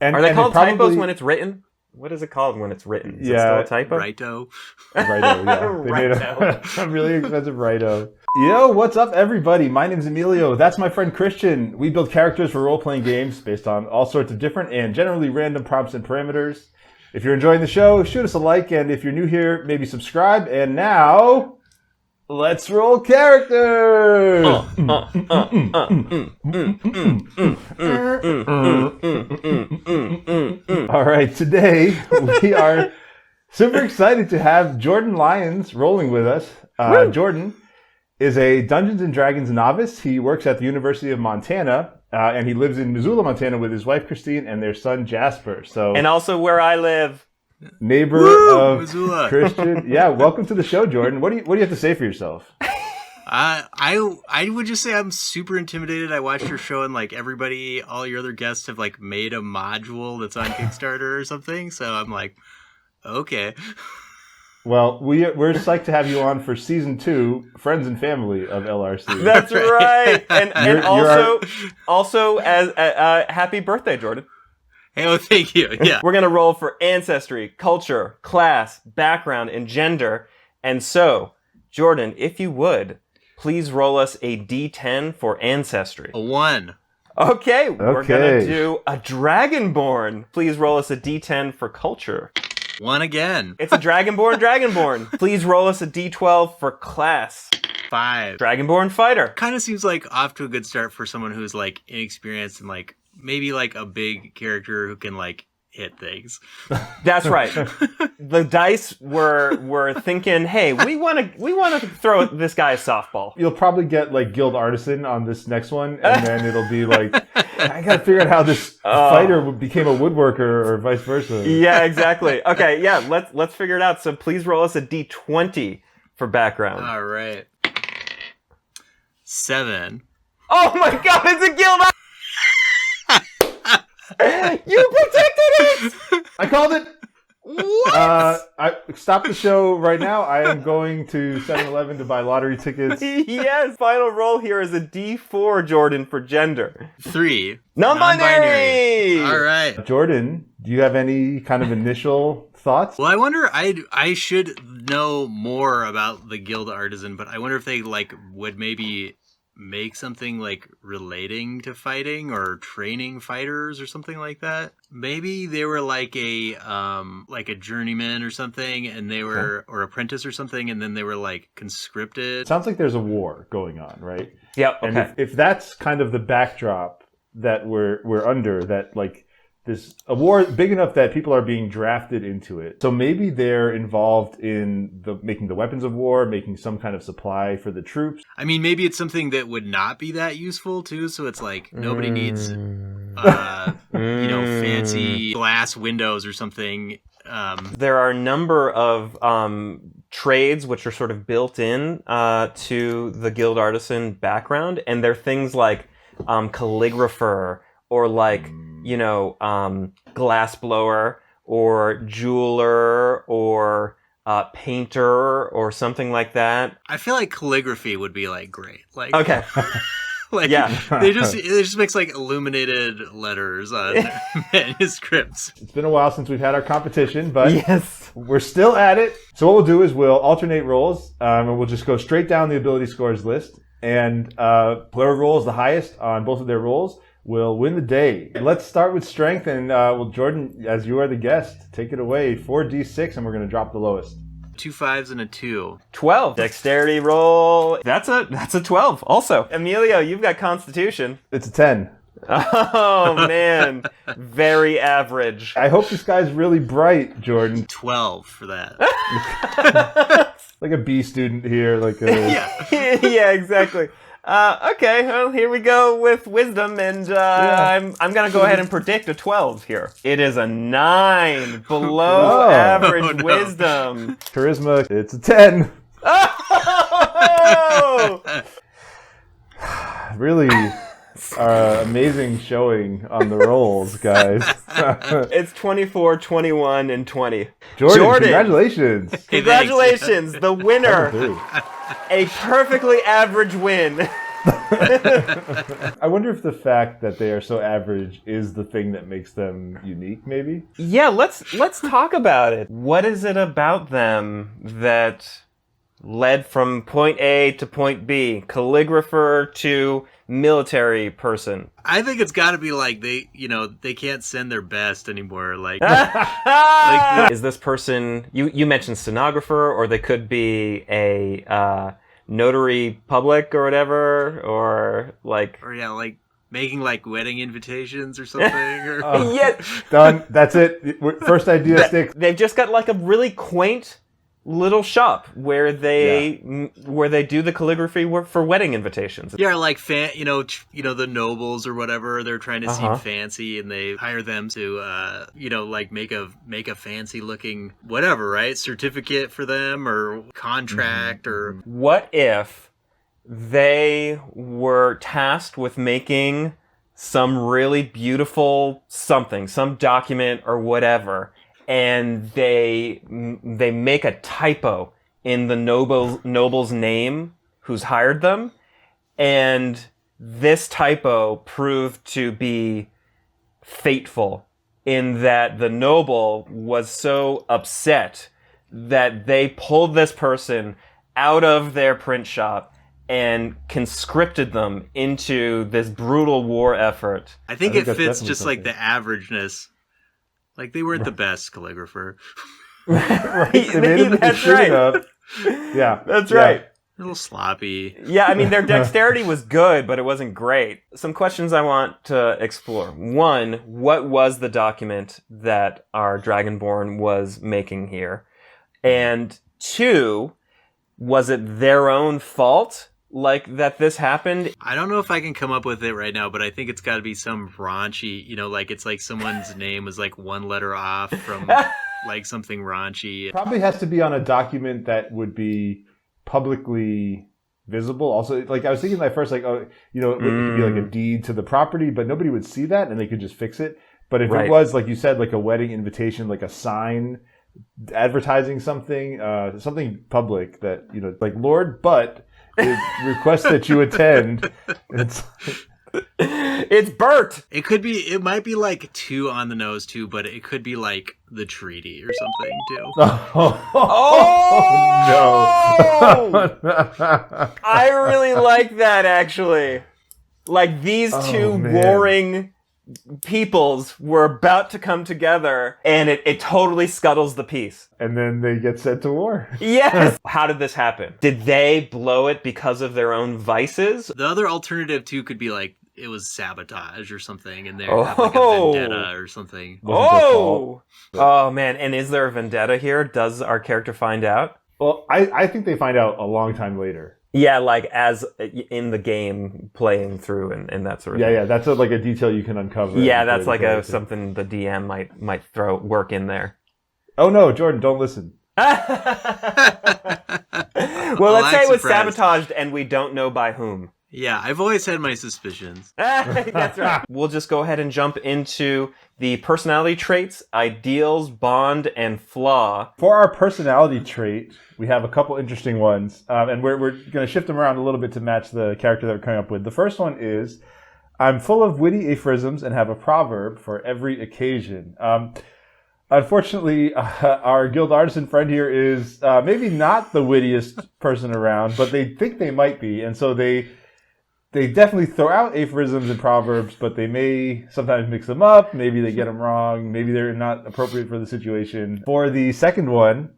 Are they called typos when it's written? What is it called when it's written? Is it still a typo? Righto. Righto, yeah. They made a really expensive righto. Yo, what's up, everybody? My name's Emilio. That's my friend Christian. We build characters for role-playing games based on all sorts of different and generally random prompts and parameters. If you're enjoying the show, shoot us a like, and if you're new here, maybe subscribe. And now, let's roll characters! All right, today we are super excited to have Jordan Lyons rolling with us. Jordan is a Dungeons & Dragons novice. He works at the University of Montana, and he lives in Missoula, Montana with his wife, Christine, and their son, Jasper. And also where I live. Neighbor of Missoula. Christian. Yeah, welcome to the show, Jordan. What do you have to say for yourself? I would just say I'm super intimidated. I watched your show and all your other guests have made a module that's on Kickstarter or something. So I'm like, okay. Well, we're psyched to have you on for season 2, Friends and Family of LRC. That's right. And also as happy birthday, Jordan. Hey, well, thank you. Yeah. We're going to roll for ancestry, culture, class, background, and gender. And so, Jordan, if you would, please roll us a D10 for ancestry. A 1. Okay, we're going to do a dragonborn. Please roll us a D10 for culture. 1 again. It's a dragonborn-dragonborn. Please roll us a D12 for class. 5. Dragonborn fighter. Kind of seems like off to a good start for someone who's inexperienced and maybe a big character who can hit things. That's right. The dice were thinking, hey, we want to throw this guy a softball. You'll probably get guild artisan on this next one, and then it'll be I gotta figure out how this fighter became a woodworker or vice versa. Yeah, exactly. Okay, yeah, let's figure it out. So please roll us a D20 for background. All right. 7. Oh my God, it's a guild. You protected it! I called it! What? I stop the show right now. I am going to 7-Eleven to buy lottery tickets. Yes, final roll here is a D4, Jordan, for gender. 3. Non-binary! All right. Jordan, do you have any kind of initial thoughts? Well, I wonder, I should know more about the guild artisan, but I wonder if they would maybe make something relating to fighting or training fighters or something like that. Maybe they were a journeyman or something, and they were or apprentice or something, and then they were conscripted. Sounds like there's a war going on, right? Yeah. Okay. And if that's kind of the backdrop that we're under, that this a war big enough that people are being drafted into it. So maybe they're involved in making the weapons of war, making some kind of supply for the troops. I mean, maybe it's something that would not be that useful too. So it's nobody needs, fancy glass windows or something. There are a number of trades which are sort of built in to the guild artisan background, and they're things like calligrapher or glass blower or jeweler or painter or something like that. I feel like calligraphy would be great. Okay. Yeah. It just makes illuminated letters on manuscripts. It's been a while since we've had our competition, but yes, we're still at it. So what we'll do is we'll alternate rolls, and we'll just go straight down the ability scores list. And whoever rolls the highest on both of their rolls will win the day. Let's start with strength, and Jordan, as you are the guest, take it away. 4d6, and we're going to drop the lowest. 2 5s and a 2. 12. Dexterity roll. That's a 12. Also, Emilio, you've got Constitution. It's a 10. Oh man, very average. I hope this guy's really bright, Jordan. 12 for that. Like a B student here, yeah. Yeah, exactly. Okay, well, here we go with wisdom, and I'm going to go ahead and predict a 12 here. It is a 9, below average wisdom. Charisma, it's a 10. Oh! Really amazing showing on the rolls, guys. It's 24, 21, and 20. Jordan. Congratulations. Congratulations, the winner. A perfectly average win. I wonder if the fact that they are so average is the thing that makes them unique, maybe? Yeah, let's talk about it. What is it about them that led from point A to point B, calligrapher to military person? I think it's got to be like they can't send their best anymore. Like, Is this person, you mentioned stenographer, or they could be a notary public or whatever, or like making like wedding invitations or something. Or yeah, Done. That's it. First idea sticks. they've just got like a really quaint little shop where they do the calligraphy work for wedding invitations. yeah, like the nobles or whatever. They're trying to seem fancy, and they hire them to like make a fancy looking whatever, right? Certificate for them or contract or. What if they were tasked with making some really beautiful something, some document or whatever, and they make a typo in the noble's name who's hired them, and this typo proved to be fateful in that the noble was so upset that they pulled this person out of their print shop and conscripted them into this brutal war effort. I think it fits just like the averageness. Like, they weren't the best calligrapher. Right? They made him That's right. up. Yeah. That's right. A little sloppy. Yeah, I mean, their dexterity was good, but it wasn't great. Some questions I want to explore. One, what was the document that our Dragonborn was making here? And two, was it their own fault? Like, that this happened? I don't know if I can come up with it right now, but I think it's got to be some raunchy, like it's like someone's name was like one letter off from like something raunchy. Probably has to be on a document that would be publicly visible. Also, like I was thinking at first, like, it would be like a deed to the property, but nobody would see that and they could just fix it. But if it was, like you said, like a wedding invitation, like a sign advertising something, something public that, like Lord Butt request that you attend. It's Bert. It might be like too on the nose too, but it could be like the treaty or something too. No. I really like that, actually. Like, these two warring peoples were about to come together, and it totally scuttles the peace. And then they get sent to war. Yes! How did this happen? Did they blow it because of their own vices? The other alternative too could be like it was sabotage or something, and they have like a vendetta or something. Oh man! And is there a vendetta here? Does our character find out? Well, I think they find out a long time later. Yeah, like as in the game playing through and that sort of thing. Yeah, that's like a detail you can uncover. Yeah, that's like something the DM might throw work in there. Oh no, Jordan, don't listen. Well, let's say it was sabotaged and we don't know by whom. Yeah, I've always had my suspicions. That's right. We'll just go ahead and jump into the personality traits, ideals, bond, and flaw. For our personality trait, we have a couple interesting ones, and we're going to shift them around a little bit to match the character that we're coming up with. The first one is, I'm full of witty aphorisms and have a proverb for every occasion. Unfortunately, our guild artisan friend here is maybe not the wittiest person around, but they think they might be, and so they definitely throw out aphorisms and proverbs, but they may sometimes mix them up. Maybe they get them wrong. Maybe they're not appropriate for the situation. For the second one,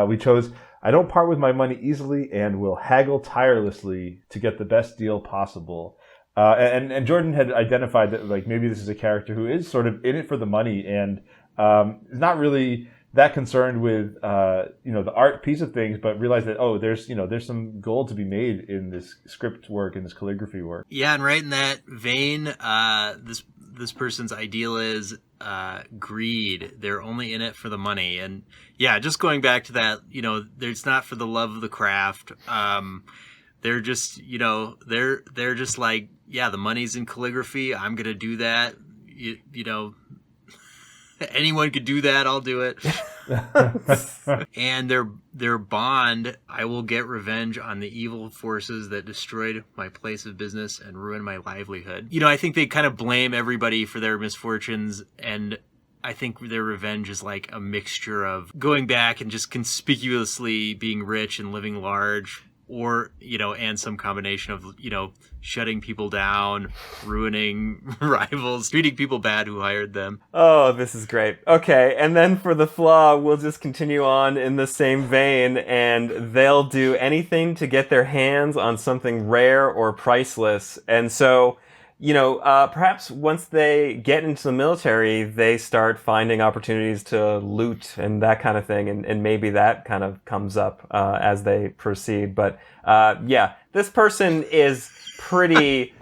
we chose, I don't part with my money easily and will haggle tirelessly to get the best deal possible. And Jordan had identified that like maybe this is a character who is sort of in it for the money and is not really that concerned with the art piece of things, but realize that there's some gold to be made in this script work and this calligraphy work. Yeah, and right in that vein, this person's ideal is greed. They're only in it for the money, and yeah, just going back to that, it's not for the love of the craft. They're just they're just like, yeah, the money's in calligraphy. I'm gonna do that. Anyone could do that. I'll do it. And their bond, I will get revenge on the evil forces that destroyed my place of business and ruined my livelihood. I think they kind of blame everybody for their misfortunes, and I think their revenge is like a mixture of going back and just conspicuously being rich and living large, or, and some combination of, shutting people down, ruining rivals, treating people bad who hired them. Oh, this is great. Okay, and then for the flaw, we'll just continue on in the same vein, and they'll do anything to get their hands on something rare or priceless. And so, perhaps once they get into the military, they start finding opportunities to loot and that kind of thing, and maybe that kind of comes up as they proceed. But this person is pretty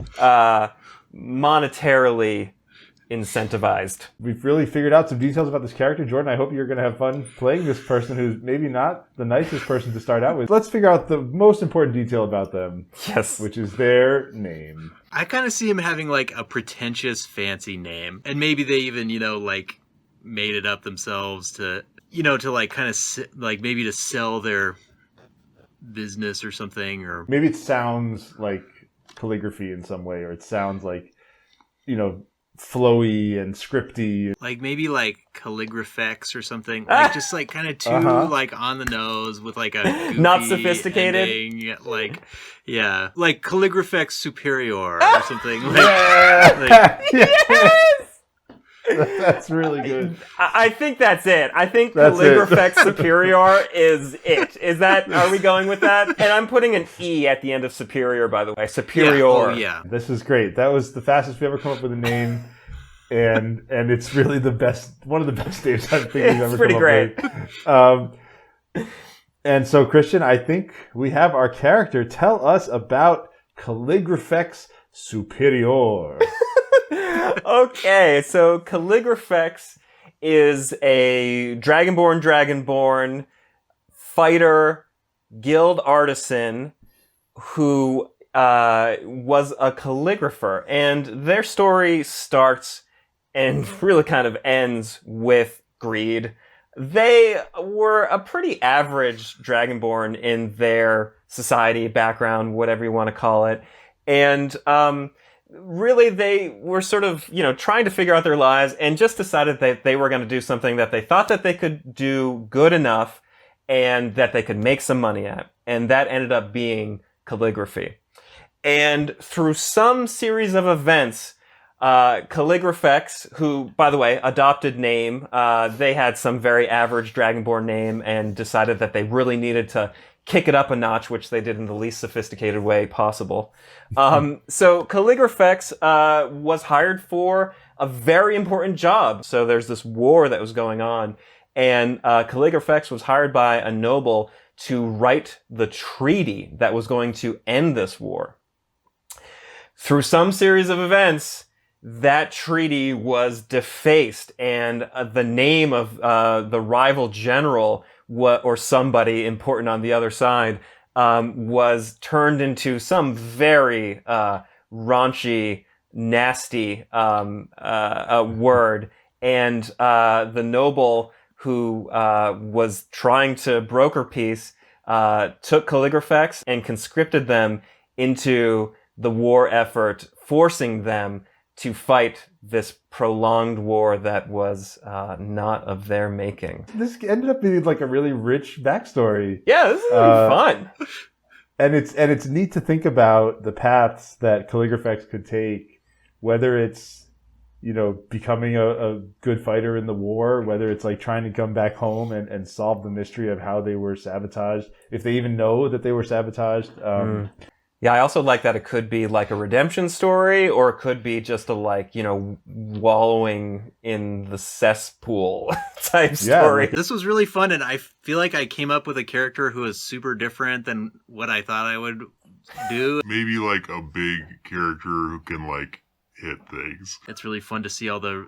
monetarily incentivized. We've really figured out some details about this character. Jordan, I hope you're going to have fun playing this person who's maybe not the nicest person to start out with. Let's figure out the most important detail about them. Yes. Which is their name. I kind of see him having like a pretentious, fancy name. And maybe they even, made it up themselves to, to like kind of like maybe to sell their business or something. Or maybe it sounds like calligraphy in some way, or it sounds like, flowy and scripty. Like maybe like Caligraphex or something. Like just like kind of too like on the nose with like a goofy not sophisticated ending. Like Caligraphex Superiore or something. Yes! That's really good. I think that's it. I think Caligraphex Superiore is it. Are we going with that? And I'm putting an E at the end of superior, by the way. Superior. Yeah. Oh, yeah. This is great. That was the fastest we ever come up with a name. And it's really one of the best names I think we've ever come up with. It's pretty great. And so, Christian, I think we have our character. Tell us about Caligraphex Superiore. Okay, so Caligraphex is a dragonborn-dragonborn fighter guild artisan who was a calligrapher. And their story starts and really kind of ends with greed. They were a pretty average dragonborn in their society, background, whatever you want to call it. And really, they were sort of, trying to figure out their lives and just decided that they were going to do something that they thought that they could do good enough and that they could make some money at. And that ended up being calligraphy. And through some series of events, Caligraphex, who, by the way, adopted name, they had some very average Dragonborn name and decided that they really needed to kick it up a notch, which they did in the least sophisticated way possible. So Caligraphex was hired for a very important job. So there's this war that was going on, and Caligraphex was hired by a noble to write the treaty that was going to end this war. Through some series of events, that treaty was defaced, and the name of the rival general or somebody important on the other side was turned into some very raunchy, nasty word. And the noble who was trying to broker peace took Caligraphex and conscripted them into the war effort, forcing them to fight this prolonged war that was not of their making. This ended up being like a really rich backstory. Yeah, this is really fun. And it's neat to think about the paths that Caligraphex could take, whether it's, becoming a good fighter in the war, whether it's like trying to come back home and solve the mystery of how they were sabotaged, if they even know that they were sabotaged. Yeah, I also like that it could be like a redemption story, or it could be just a wallowing in the cesspool type story. This was really fun, and I feel like I came up with a character who is super different than what I thought I would do. Maybe like a big character who can hit things. It's really fun to see all the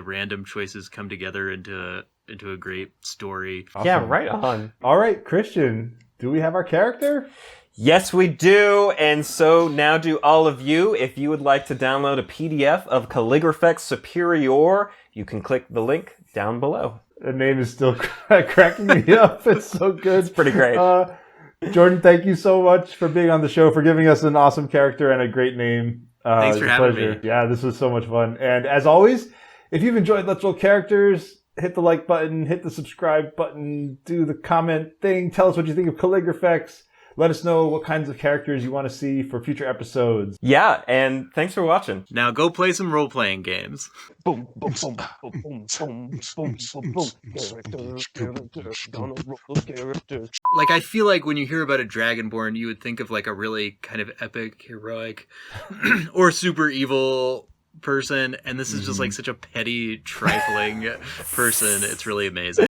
random choices come together into a great story. Awesome. Yeah, right on. All right, Christian, do we have our character? Yes, we do. And so now do all of you. If you would like to download a PDF of Caligraphex Superiore, you can click the link down below. The name is still cracking me up. It's so good. It's pretty great. Jordan, thank you so much for being on the show, for giving us an awesome character and a great name. Thanks for having me. Yeah, this was so much fun. And as always, if you've enjoyed Let's Roll Characters, hit the like button, hit the subscribe button, do the comment thing. Tell us what you think of Caligraphex. Let us know what kinds of characters you want to see for future episodes. Yeah, and thanks for watching. Now go play some role-playing games. Boom, boom, boom, boom, boom, boom, boom, boom, boom. Characters, gonna roll characters. Like, I feel like when you hear about a dragonborn, you would think of like a really kind of epic, heroic, or super evil person, and this is just like such a petty, trifling person. It's really amazing.